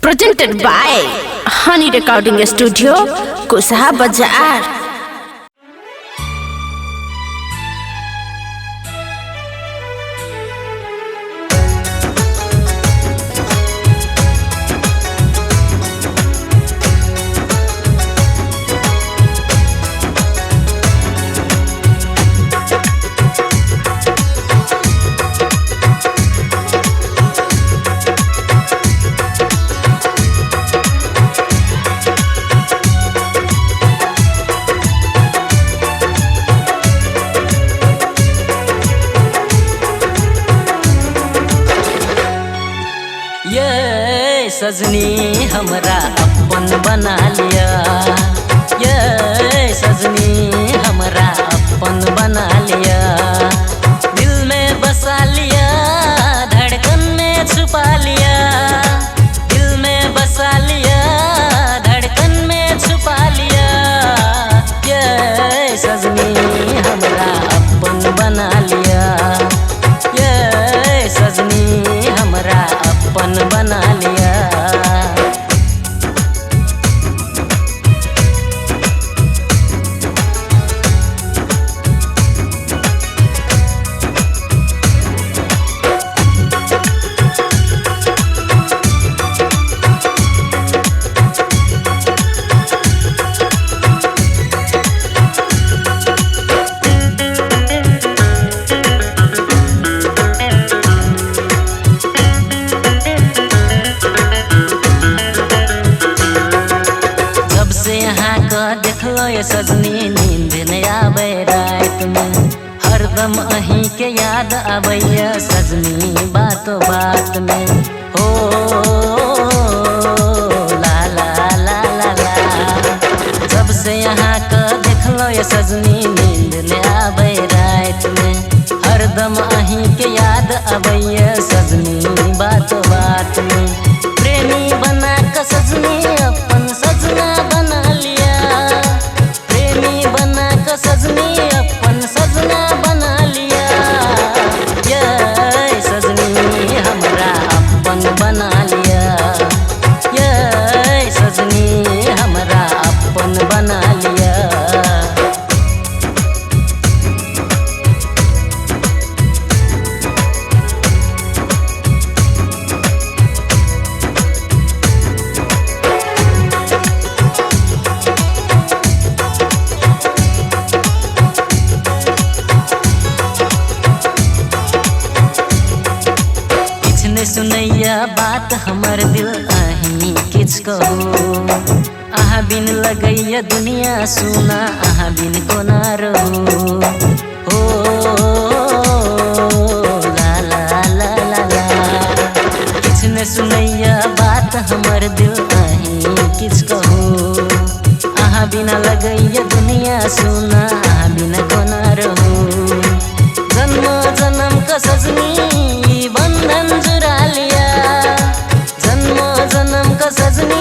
presented by Honey Recording Studio, Kusaha Bazaar. ये सजनी हमरा अपन बना लिया, ये सजनी हमरा अपन बना लिया, दिल में बसा लिया, धड़कन में छुपा लिया, दिल में बसा लिया, धड़कन में छुपा लिया, ये सजनी हमरा अपन बना लिया, ये सजनी हमरा अपन बना लिया। देखलो ये सजनी नींद नहीं आवे रात में, हरदम अहीं के याद आवैया सजनी बातों बात में। हो ला ला ला ला ला, जब से यहाँ का देखलो ये सजनी नींद नहीं आवे रात में, हरदम अहीं के याद आवैया सजनी बातों बात में। प्रेमी बना का सजनी अपन सजना बना लिया, सजनी अपन सजना बना लिया, ये सजनी हमरा अपन बना लिया, ये सजनी हमरा अपन बना लिया। सुनैया बात हमर दिल अहीं किछ कहू, अहाँ बिन लगैया दुनिया सुना, अहाँ बिन कोना रहू। हो ला ला ला ला ला, किछ ने सुनैया बात हमर दिल अहीं किछ कहू, अहाँ बिना लगैया दुनिया सुना, अहाँ बिन कोना रहू। जन्म जन्म का सजनी बंधन जुड़ा लिया, जन्म जन्म का सजनी